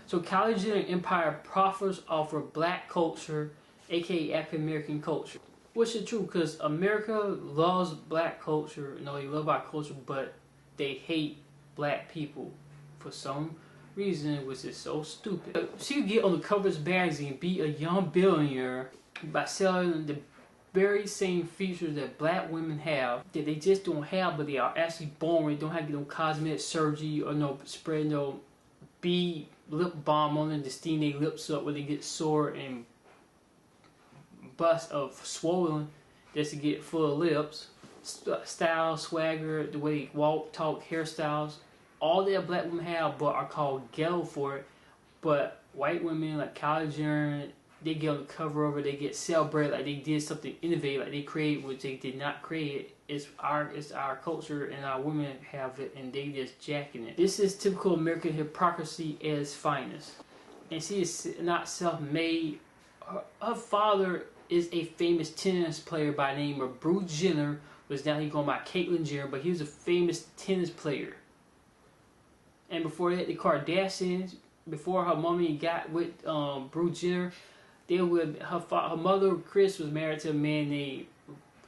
So Kylie Jenner empire proffers off of black culture, aka African American culture. Which is true, because America loves black culture. No, they love our culture, but they hate black people for some reason, which is so stupid. She could get on the cover of this magazine, be a young billionaire by selling the very same features that black women have that they just don't have, but they are actually born with. Don't have to get no cosmetic surgery or no spread no B lip balm on them to steam their lips up where they get sore and bust of swollen just to get full of lips. Style, swagger, the way they walk, talk, hairstyles, all that black women have but are called ghetto for it. But white women like Kylie Jenner, they get on the cover of it, they get celebrated like they did something innovative, like they created which they did not create. It's our culture and our women have it and they just jacking it. This is typical American hypocrisy at its finest. And she is not self-made. Her father is a famous tennis player by the name of Bruce Jenner, which now he's going by Caitlyn Jenner, but he was a famous tennis player. And before that, the Kardashians, before her mommy got with Bruce Jenner, they would her mother Chris was married to a man named,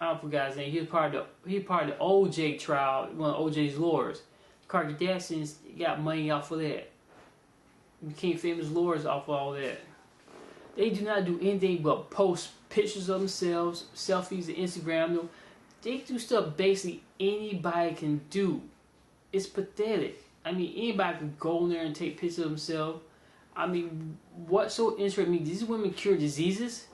I don't forget his name. He was part of the OJ trial, one of OJ's lawyers. The Kardashians got money off of that. Became famous lawyers off of all that. They do not do anything but post pictures of themselves, selfies, and Instagram them. They do stuff basically anybody can do. It's pathetic. I mean, anybody can go in there and take pictures of themselves. I mean, what's so interesting? I mean, these women cure diseases?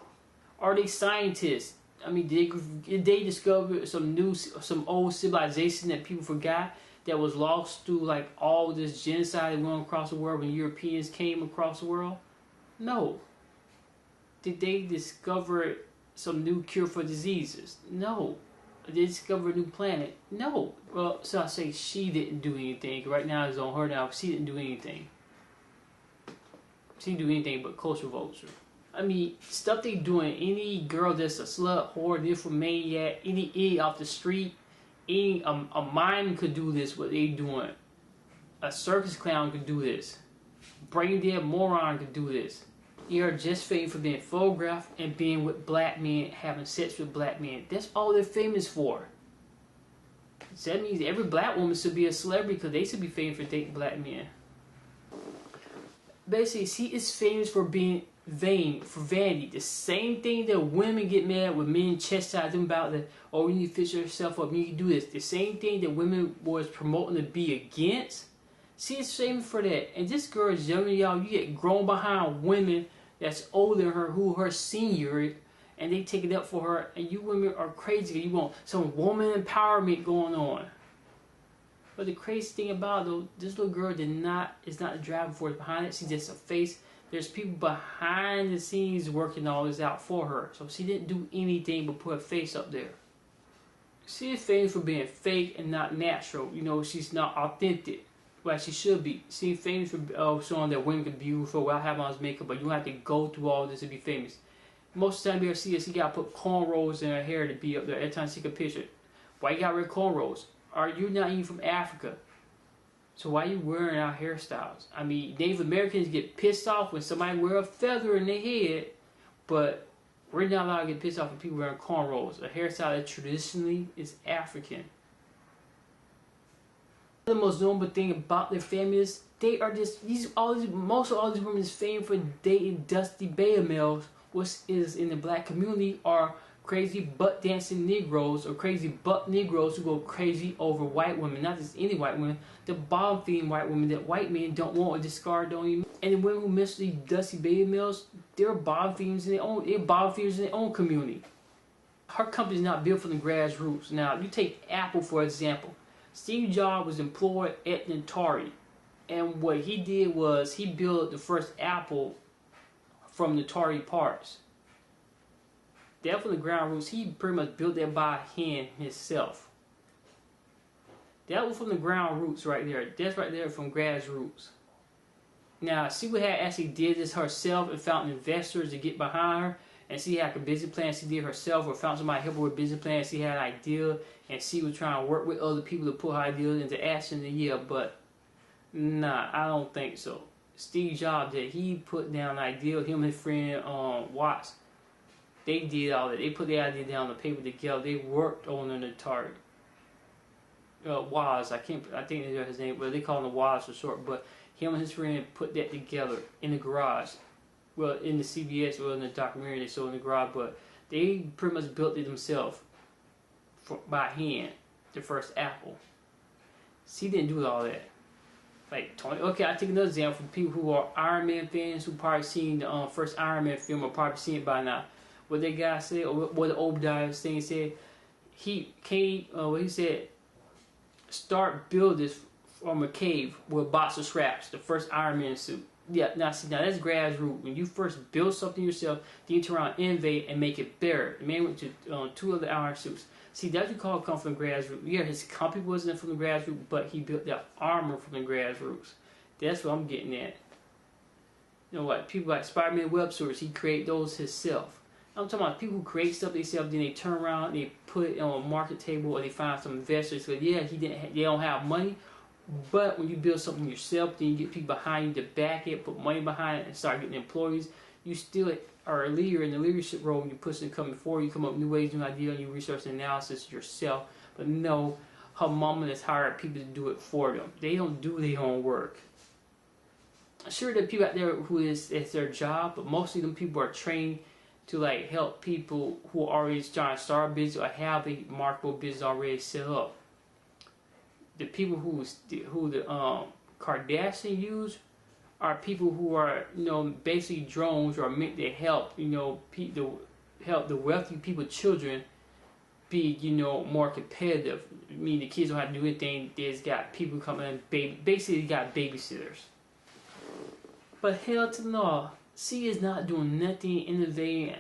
Are they scientists? I mean, did they discover some old civilization that people forgot that was lost through like all this genocide that went across the world when Europeans came across the world? No. Did they discover some new cure for diseases? No. Did they discover a new planet? No. Well, so I say she didn't do anything. Right now it's on her now. She didn't do anything. She didn't do anything but culture vulture. I mean, stuff they doing. Any girl that's a slut, whore, nymphomaniac, any idiot off the street, any a mime could do this. What they doing? A circus clown could do this. Brain dead moron could do this. They are just famous for being photographed and being with black men, having sex with black men. That's all they're famous for. So that means every black woman should be a celebrity because they should be famous for dating black men. Basically, she is famous for being vain, for vanity. The same thing that women get mad when men chastise them about that, oh, you need to fix yourself up, you need to do this. The same thing that women was promoting to be against. She is famous for that. And this girl is younger than y'all. You get grown behind women that's older than her, who her senior, and they take it up for her, and you women are crazy. You want some woman empowerment going on. But the crazy thing about it, though, this little girl is not the driving force behind it. She's just a face. There's people behind the scenes working all this out for her. So she didn't do anything but put her face up there. She is famous for being fake and not natural. You know, she's not authentic. Well, she should be. She's famous for showing that women can be beautiful without having all this makeup, but you don't have to go through all this to be famous. Most of the time you ever see her, she got to put cornrows in her hair to be up there every time she take a picture. Why you got red cornrows? Are you not even from Africa? So why are you wearing our hairstyles? I mean, Native Americans get pissed off when somebody wear a feather in their head, but we're not allowed to get pissed off when people wearing cornrows, a hairstyle that traditionally is African. The most notable thing about their family is they are just most of all these women is famous for dating dusty beta males, which is in the black community are crazy butt dancing Negroes or crazy butt Negroes who go crazy over white women, not just any white women, the bottom feeding white women that white men don't want or discard, don't even. And the women who miss these dusty beta males, they're bottom feeders in their own community. Her company's not built from the grassroots. Now, you take Apple for example. Steve Jobs was employed at Atari, and what he did was he built the first Apple from Atari parts. That from the ground roots, he pretty much built that by hand himself. That was from the ground roots right there. That's right there from grassroots. Now, she would have actually did this herself and found investors to get behind her. And she had a business plan she did herself or found somebody to help her with a business plan. She had an idea and she was trying to work with other people to put her ideas into action. And yeah, but nah, I don't think so. Steve Jobs that he put down an idea. Him and his friend Watts, they did all that. They put the idea down on the paper together. They worked on the target. Woz, I think that's his name, but they call him the Woz for short. But him and his friend put that together in the garage. Well, in the CBS or in the documentary they showed in the garage, but they pretty much built it themselves by hand. The first Apple. See, didn't do all that. Like Tony. Okay, I take another example for people who are Iron Man fans who probably seen the first Iron Man film or probably seen it by now. What that guy said, or what the Obadiah thing said, he said, start build this from a cave with a box of scraps. The first Iron Man suit. Yeah, now that's grassroots. When you first build something yourself, then you turn around, innovate, and make it better. The man went to 2 other iron suits. See, that's what you call come from the grassroots. Yeah, his company wasn't from the grassroots, but he built that armor from the grassroots. That's what I'm getting at. You know what? People like Spider-Man web servers, he created those himself. I'm talking about people who create stuff themselves, then they turn around, they put it on a market table, or they find some investors. So yeah, they don't have money. But when you build something yourself, then you get people behind you to back it, put money behind it, and start getting employees. You still are a leader in the leadership role when you push and come before you come up with new ways, new ideas, and you research and analysis yourself. But no, her mama has hired people to do it for them. They don't do their own work. Sure, there are people out there who it's their job, but most of them people are trained to like help people who are already trying to start a business or have a marketable business already set up. The people who the Kardashian use are people who are, you know, basically drones or meant to help, you know, help the wealthy people, children, be, you know, more competitive. I mean, the kids don't have to do anything. There's got people coming in, basically got babysitters. But hell to no, she is not doing nothing innovating.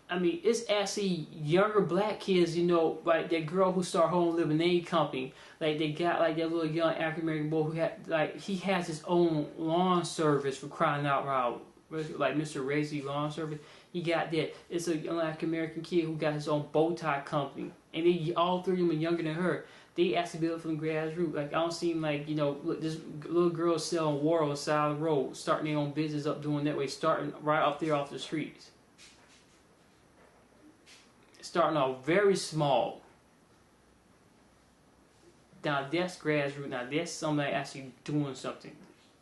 I mean, it's actually younger black kids, you know, like that girl who started her own lemonade company. Like they got like that little young African American boy who had like he has his own lawn service for crying out loud. Like Mr. Razy lawn service. He got that. It's a young African American kid who got his own bow tie company. And they all 3 of them are younger than her. They actually built from the grassroots. Like I don't seem like, you know, look, this little girl selling water on the side of the road, starting their own business up doing that way, starting right off there off the streets. Starting off very small. Now that's grassroots. Now that's somebody actually doing something.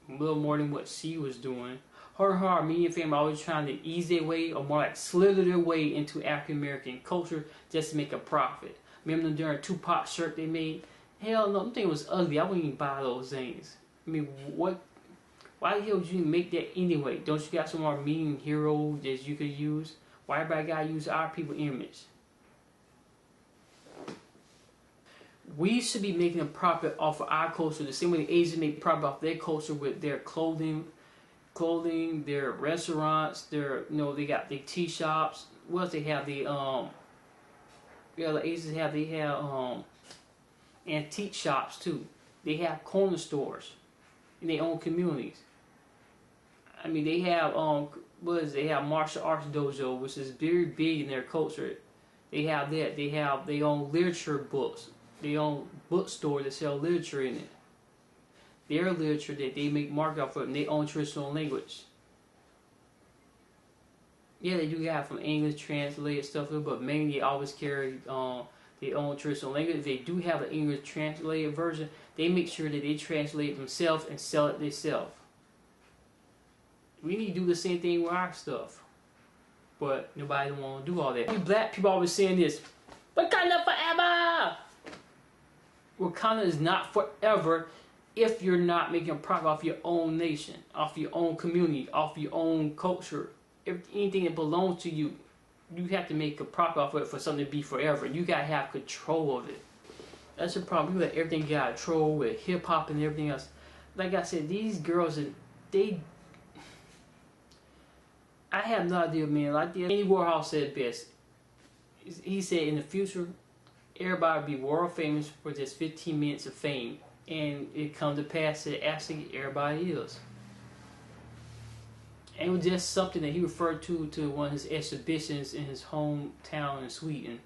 A little more than what she was doing. Her Armenian family always trying to ease their way or more like slither their way into African American culture just to make a profit. Remember them during Tupac shirt they made? Hell no, them thing was ugly. I wouldn't even buy those things. I mean, what? Why the hell would you make that anyway? Don't you got some Armenian heroes that you could use? Why everybody gotta use our people image? We should be making a profit off of our culture the same way the Asians make profit off their culture with their clothing, their restaurants, their, you know, they got the tea shops. What else they have? The Asians have antique shops too. They have corner stores in their own communities. I mean, they have they have martial arts dojo, which is very big in their culture. They have that. They have their own literature books. They own bookstore that sell literature in it. Their literature that they make market off of, and they own traditional language. Yeah, they do have from English translated stuff, but mainly they always carry their own traditional language. If they do have an English translated version, they make sure that they translate it themselves and sell it themselves. We need to do the same thing with our stuff. But nobody don't want to do all that. You black people always saying this, Wakanda forever! Wakanda is not forever if you're not making a profit off your own nation, off your own community, off your own culture. If anything that belongs to you, you have to make a profit off of it for something to be forever. You gotta have control of it. That's the problem. You let everything get out of control with hip hop and everything else. Like I said, these girls, I have no idea, man. Like Andy Warhol said best. He said in the future, everybody will be world famous for just 15 minutes of fame. And it comes to pass that actually everybody is. And it was just something that he referred to one of his exhibitions in his hometown in Sweden.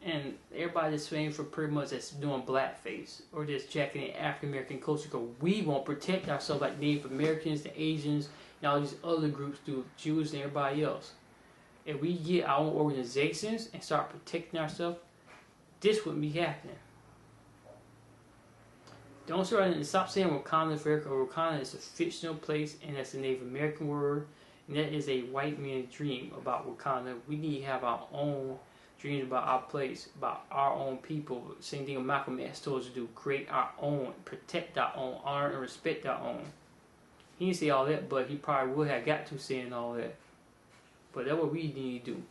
And everybody just saying for pretty much that's doing blackface or just jacking in African American culture because we won't protect ourselves like Native Americans, the Asians, and all these other groups do, Jews and everybody else. If we get our own organizations and start protecting ourselves, this wouldn't be happening. Don't stop saying Wakanda forever. Wakanda is a fictional place and that's a Native American word, and that is a white man's dream about Wakanda. We need to have our own dreams about our place, about our own people. Same thing Malcolm X told us to do: create our own, protect our own, honor and respect our own. He didn't say all that, but he probably would have got to saying all that. But that's what we need to do.